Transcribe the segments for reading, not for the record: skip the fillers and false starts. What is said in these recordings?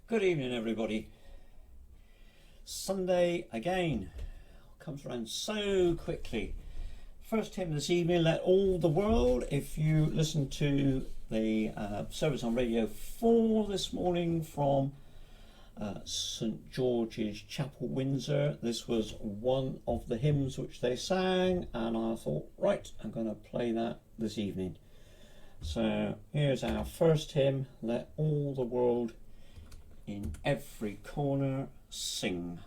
Good evening, everybody. Sunday again comes around so quickly. First hymn this evening, Let All the World. If you listen to the service on Radio 4 this morning from St George's Chapel, Windsor, this was one of the hymns which they sang, and I thought, right, I'm going to play that this evening. So here's our first hymn, Let All the World in Every Corner Sing.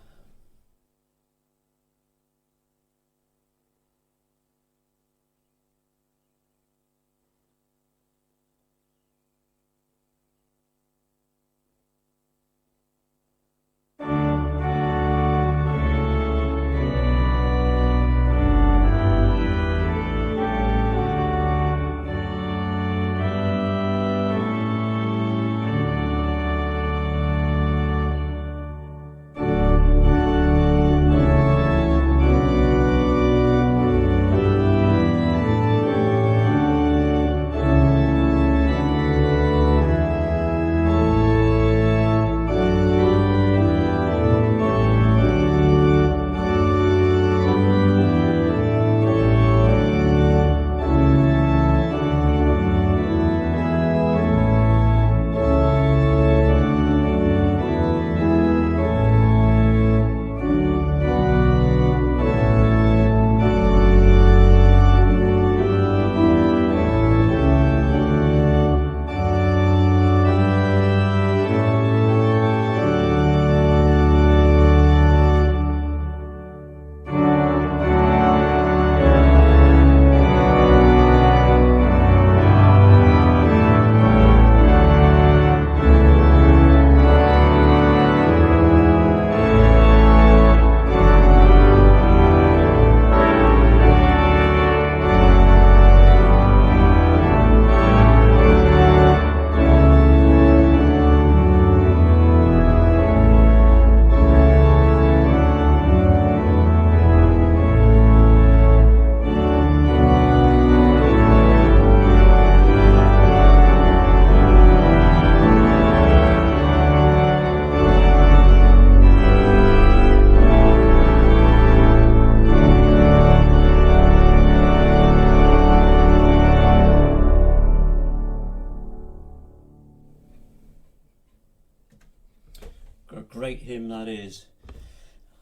Great hymn that is.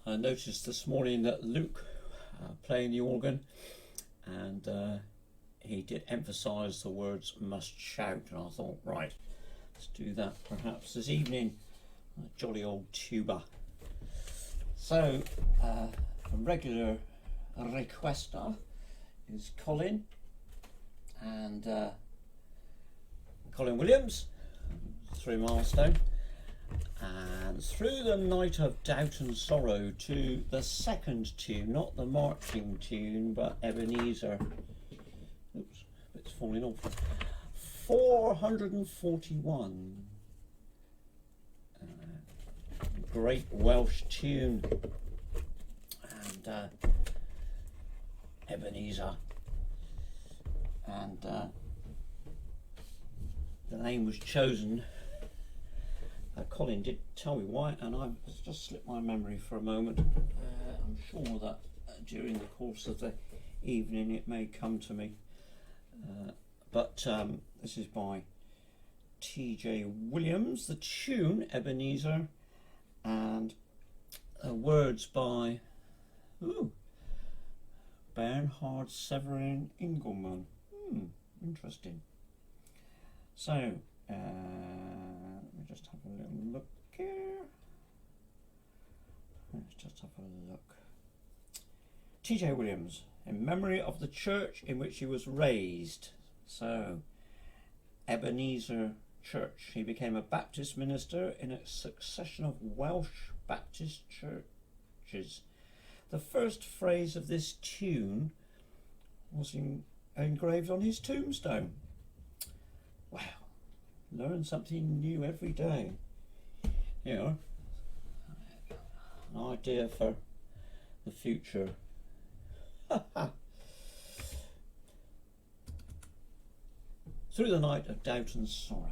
I noticed this morning that Luke playing the organ, and he did emphasise the words must shout, and I thought, right, let's do that perhaps this evening. A jolly old tuba. So a regular requester is Colin, and Colin Williams, 3 Milestone. And Through the Night of Doubt and Sorrow, to the second tune, not the marching tune, but Ebenezer. Oops, it's falling off. 441. Great Welsh tune. And Ebenezer. And the name was chosen. Colin did tell me why, and I've just slipped my memory for a moment. I'm sure that during the course of the evening it may come to me. But this is by T.J. Williams, the tune Ebenezer, and words by Bernhard Severin Engelmann. Interesting. So, let me just have a little look here. Let's just have a look. T.J. Williams, in memory of the church in which he was raised. So, Ebenezer Church. He became a Baptist minister in a succession of Welsh Baptist churches. The first phrase of this tune was engraved on his tombstone. Wow. Learn something new every day. You know, an idea for the future. through the night of doubt and sorrow.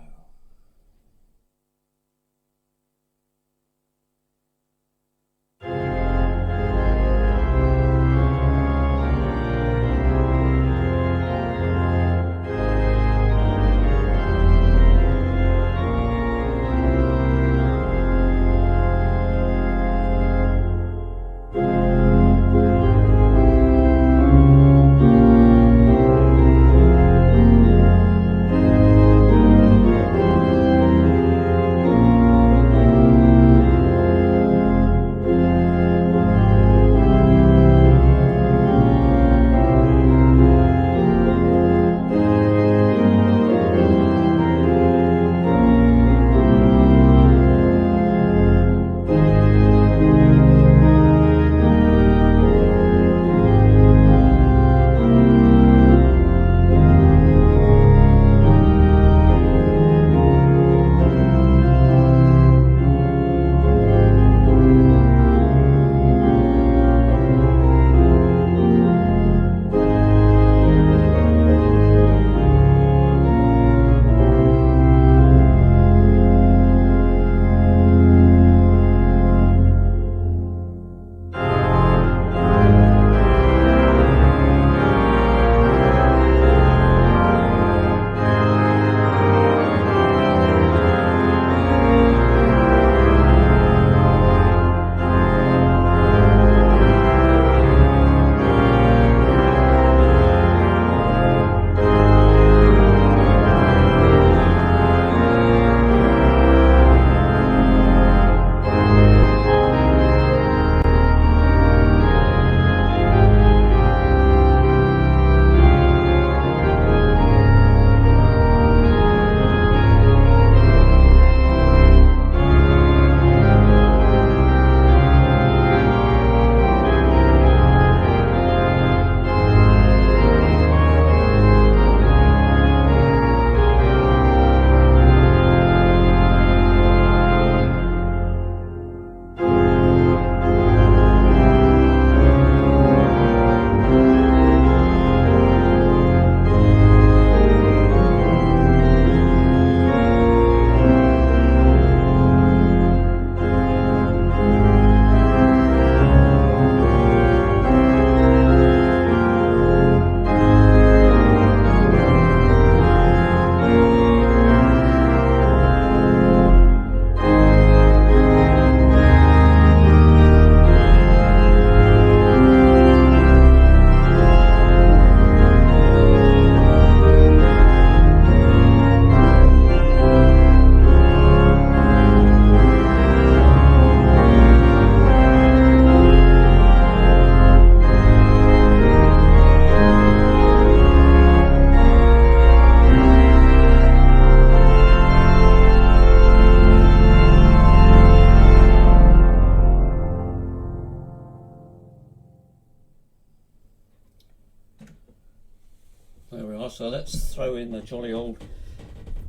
There we are, so let's throw in the jolly old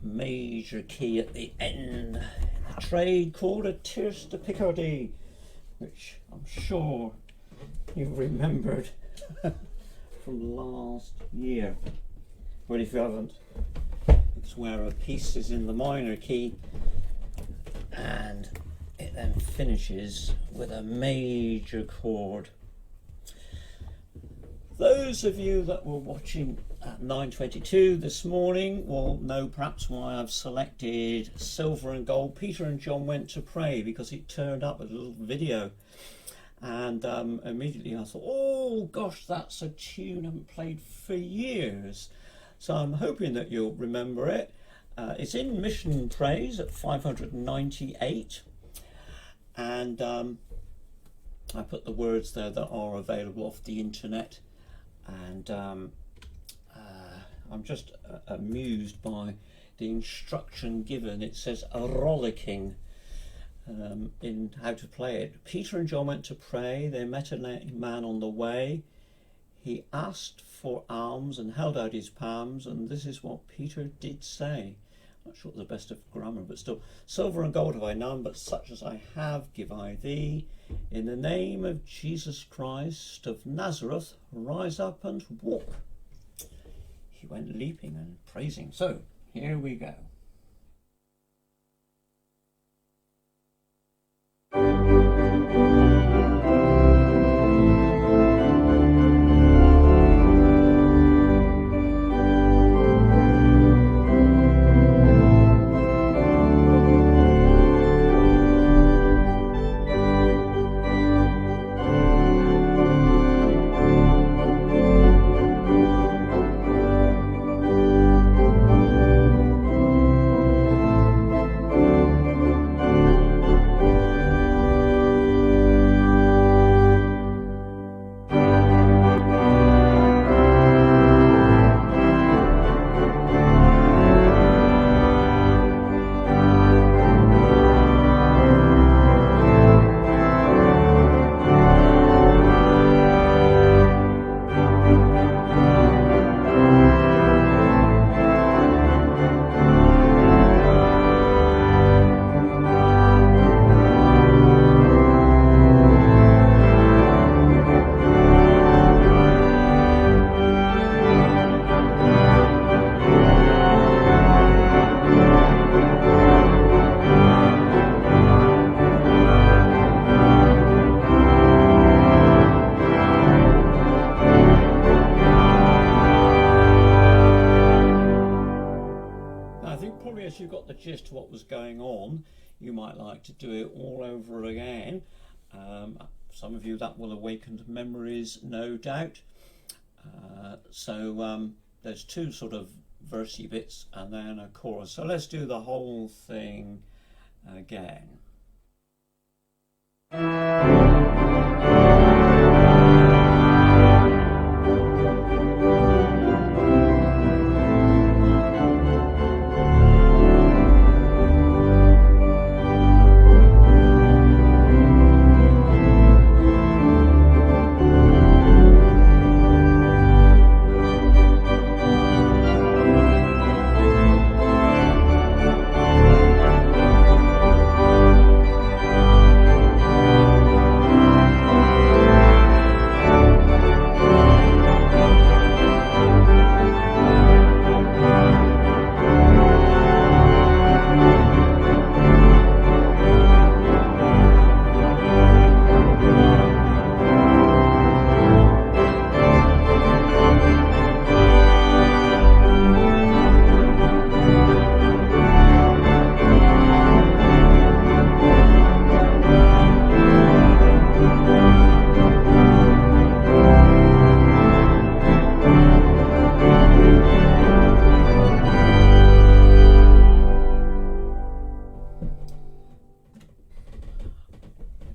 major key at the end. A trade called a tierce de Picardy, which I'm sure you've remembered from last year. But if you haven't, it's where a piece is in the minor key and it then finishes with a major chord. Those of you that were watching at 9:22 this morning will know perhaps why I've selected Silver and Gold. Peter and John Went to Pray, because it turned up as a little video, and immediately I thought, oh gosh, that's a tune I haven't played for years. So I'm hoping that you'll remember it. It's in Mission Praise at 598, and I put the words there that are available off the internet, and I'm just amused by the instruction given. It says a rollicking in how to play it. Peter and John went to pray. They met a man on the way. He asked for alms and held out his palms, and this is what Peter did say. I'm not sure the best of grammar, but still. Silver and gold have I none, but such as I have give I thee. In the name of Jesus Christ of Nazareth, rise up and walk. he went leaping and praising. So here we go. As you got the gist of what was going on, you might like to do it all over again. Some of you that will awaken memories, no doubt. So there's two sort of versey bits and then a chorus. So let's do the whole thing again.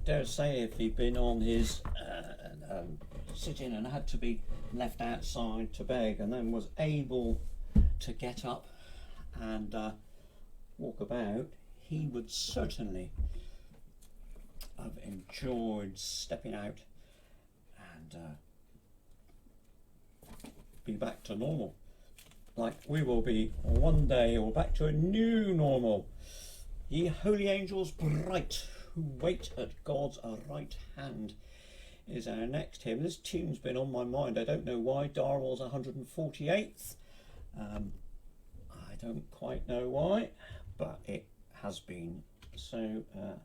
Dare say if he'd been on his sitting and had to be left outside to beg and then was able to get up and walk about, he would certainly have enjoyed stepping out and be back to normal, like we will be one day, or back to a new normal. Ye holy angels bright, who wait at God's right hand, is our next hymn. This tune's been on my mind, I don't know why. Darwell's 148th. I don't quite know why, but it has been. So I'm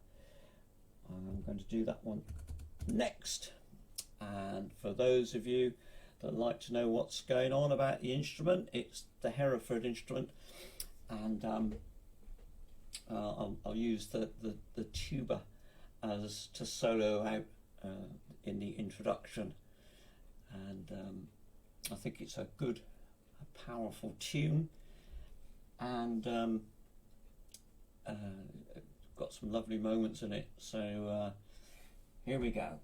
going to do that one next. And for those of you that like to know what's going on about the instrument, it's the Hereford instrument, and I'll use the tuba as to solo out in the introduction, and I think it's a good, a powerful tune, and got some lovely moments in it. So here we go.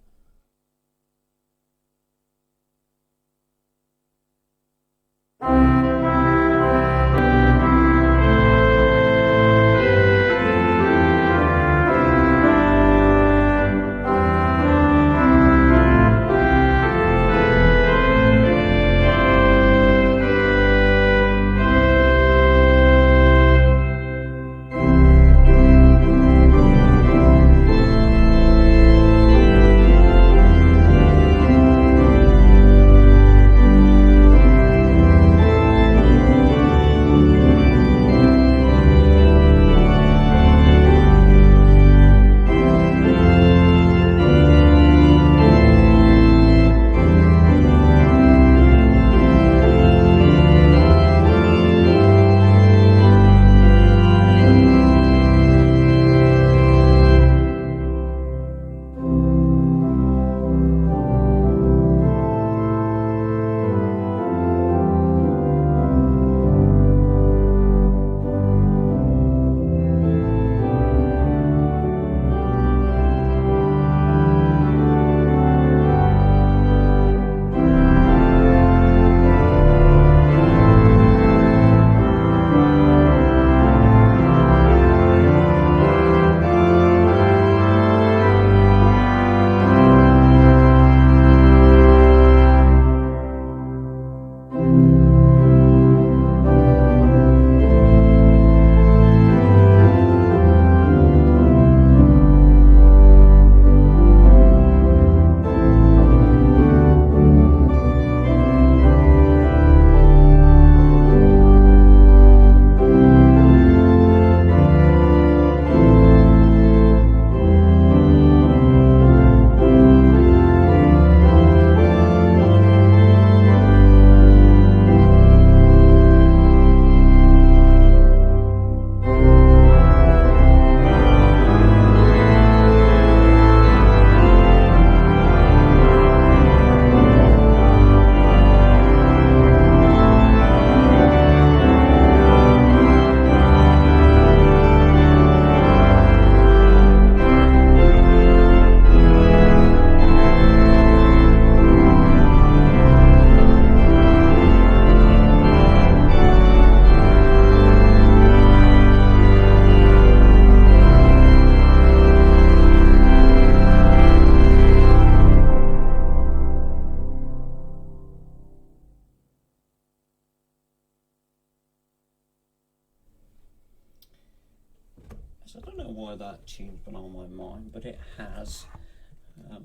I don't know why that tune's been on my mind, but it has.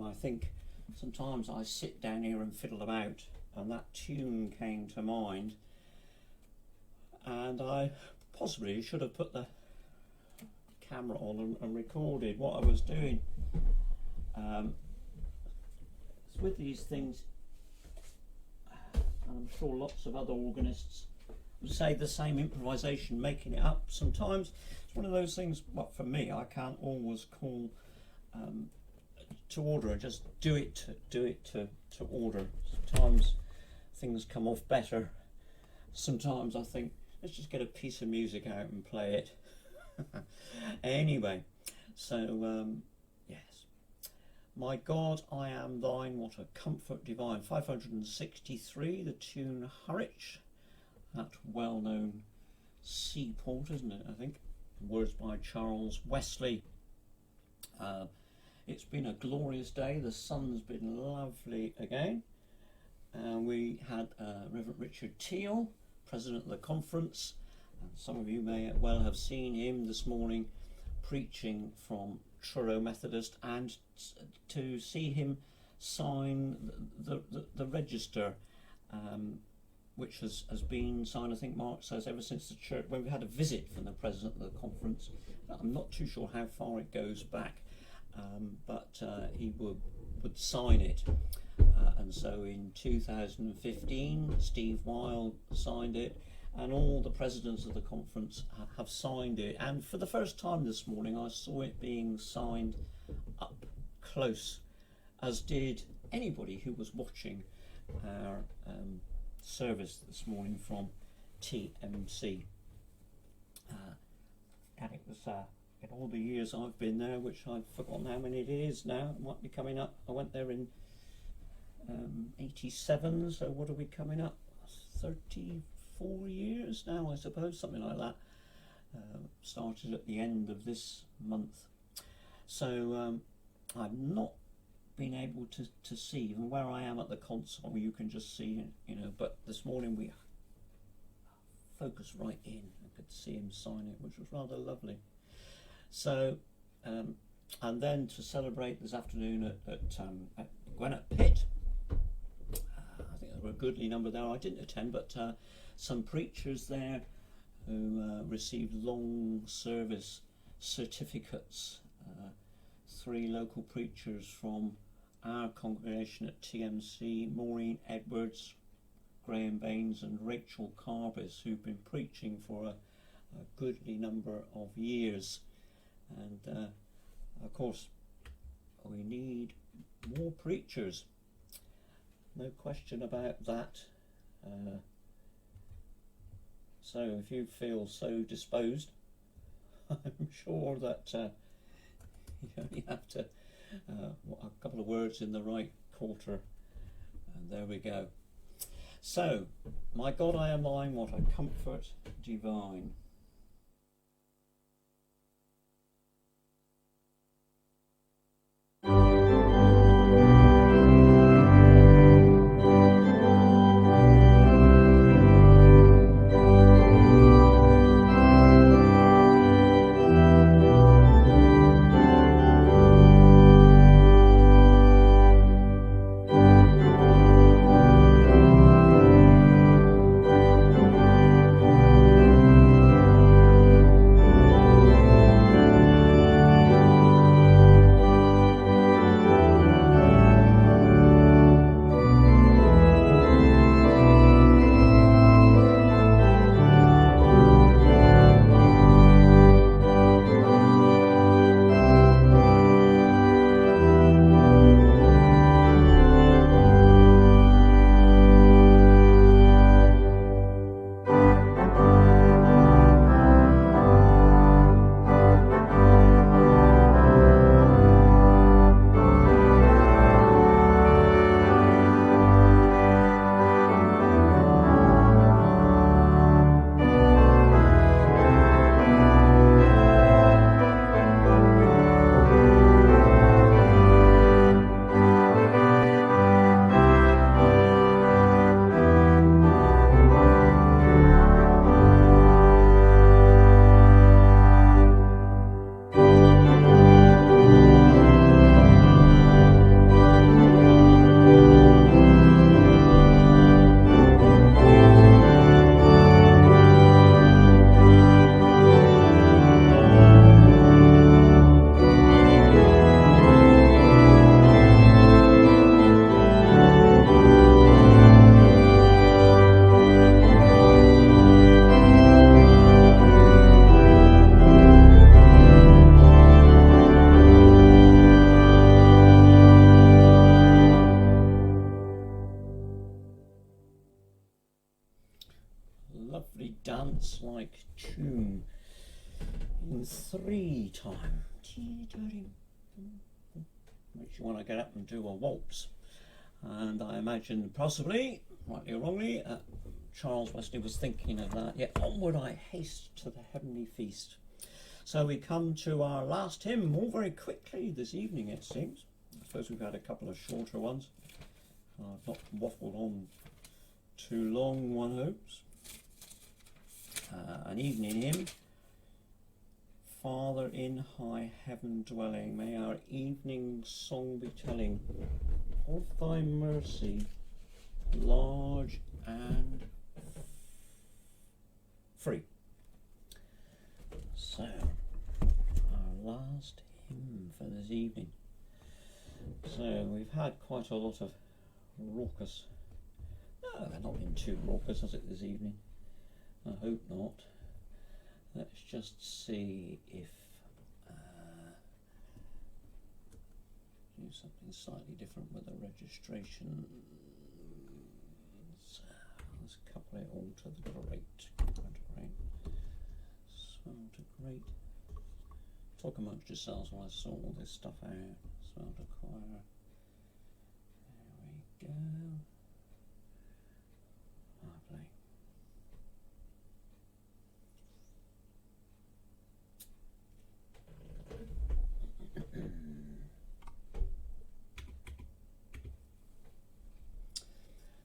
I think sometimes I sit down here and fiddle about, and that tune came to mind, and I possibly should have put the camera on and recorded what I was doing. With these things, I'm sure lots of other organists would say the same improvisation, making it up. Sometimes it's one of those things, but for me, I can't always call to order and just do it to order. Sometimes things come off better. Sometimes I think, let's just get a piece of music out and play it. Anyway, so yes. My God, I am thine, what a comfort divine. 563, the tune Harwich, that well-known seaport, isn't it, I think? Words by Charles Wesley. It's been a glorious day. The sun's been lovely again. We had Reverend Richard Teal, President of the conference. And some of you may well have seen him this morning preaching from Truro Methodist, and to see him sign the register, which has been signed, I think Mark says, ever since the church, when we had a visit from the president of the conference. I'm not too sure how far it goes back, but he would sign it. And so in 2015, Steve Wild signed it, and all the presidents of the conference have signed it. And for the first time this morning, I saw it being signed up close, as did anybody who was watching our service this morning from TMC. And it was in all the years I've been there, which I've forgotten how many it is now, it might be coming up. I went there in 87, so what are we coming up? 34 years now, I suppose, something like that. Started at the end of this month. So I've not been able to see, even where I am at the console, you can just see, you know, but this morning we focused right in. I could see him sign it, which was rather lovely. So, and then to celebrate this afternoon at Gwenet Pit, I think there were a goodly number there. I didn't attend, but some preachers there who received long service certificates. 3 local preachers from our congregation at TMC, Maureen Edwards, Graham Baines and Rachel Carbis, who've been preaching for a goodly number of years. And of course we need more preachers, no question about that. So if you feel so disposed, I'm sure that you only have to a couple of words in the right quarter, and there we go. So, my God, I am thine, what a comfort divine. 3 time. Makes you want to get up and do a waltz. And I imagine possibly, rightly or wrongly, Charles Wesley was thinking of that. Yet onward I haste to the heavenly feast. So we come to our last hymn, all very quickly this evening it seems. I suppose we've had a couple of shorter ones. I've not waffled on too long, one hopes. An evening hymn. Father in high heaven dwelling, may our evening song be telling of thy mercy, large and free. So, our last hymn for this evening. So, we've had quite a lot of raucous. No, they've not been too raucous, has it, this evening? I hope not. Let's just see if do something slightly different with the registration. Let's couple it all to the great. Swell to great. Talk amongst yourselves while I sort all this stuff out. Swell to choir. There we go. Lovely.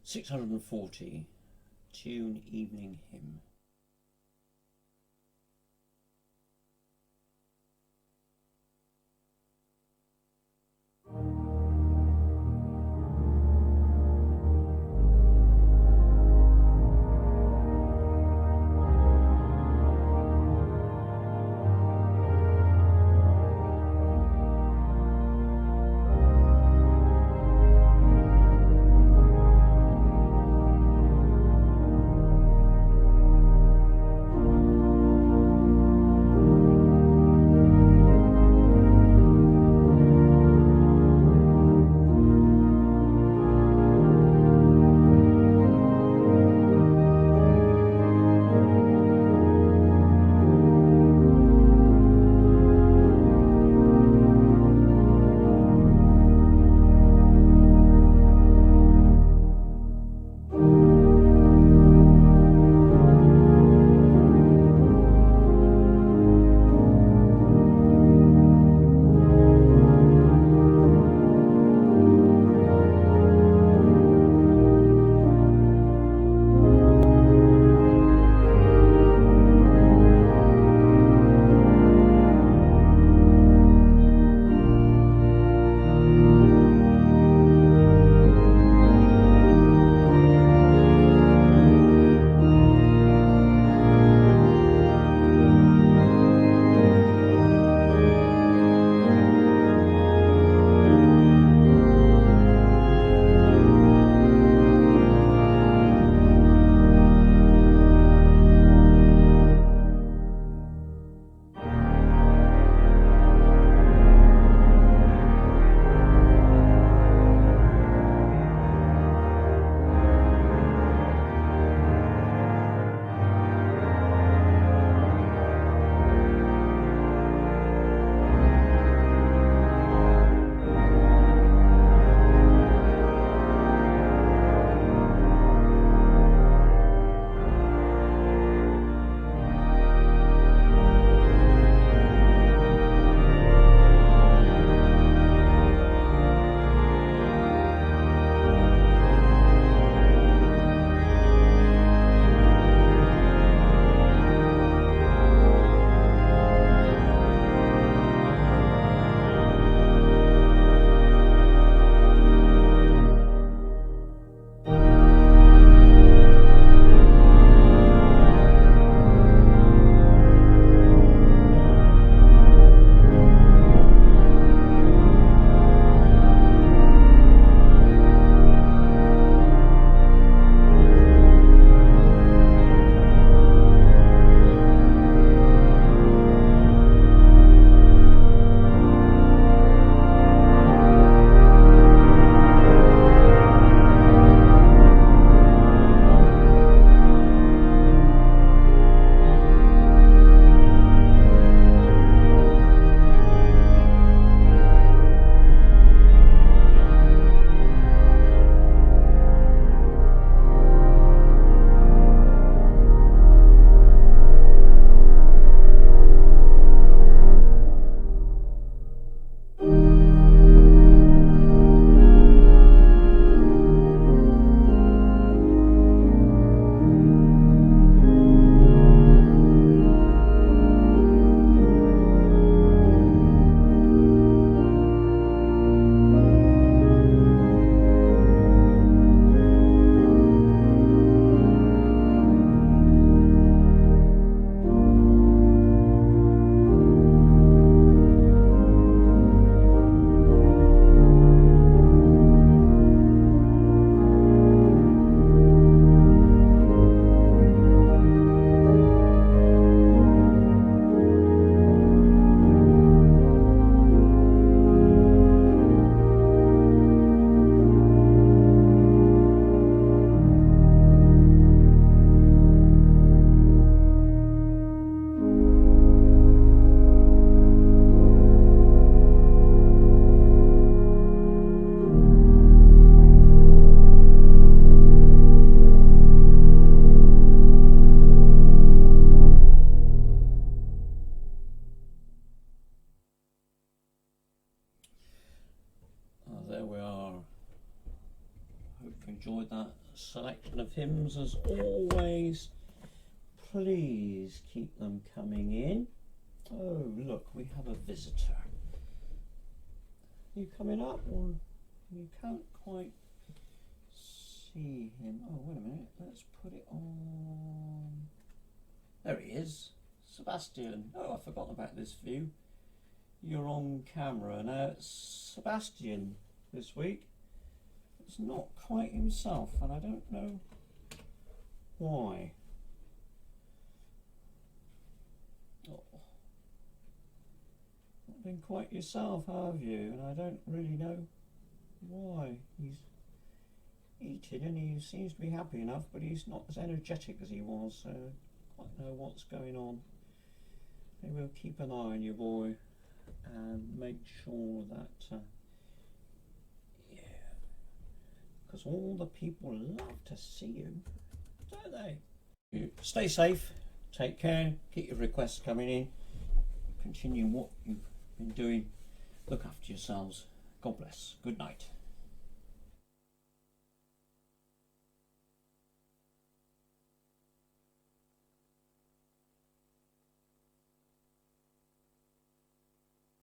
(640) Tune Evening Hymn. enjoyed that selection of hymns as always. Please keep them coming in. Oh, look, we have a visitor. You coming up, or you can't quite see him? Oh, wait a minute. Let's put it on. There he is, Sebastian. Oh, I forgot about this view. You're on camera now. Sebastian this week. It's not quite himself, and I don't know why. Oh. Not been quite yourself, have you? And I don't really know why. He's eating and he seems to be happy enough, but he's not as energetic as he was, so I don't quite know what's going on. Maybe we'll keep an eye on you, boy, and make sure that because all the people love to see you, don't they? You stay safe, take care, keep your requests coming in, continue what you've been doing, look after yourselves. God bless. Good night.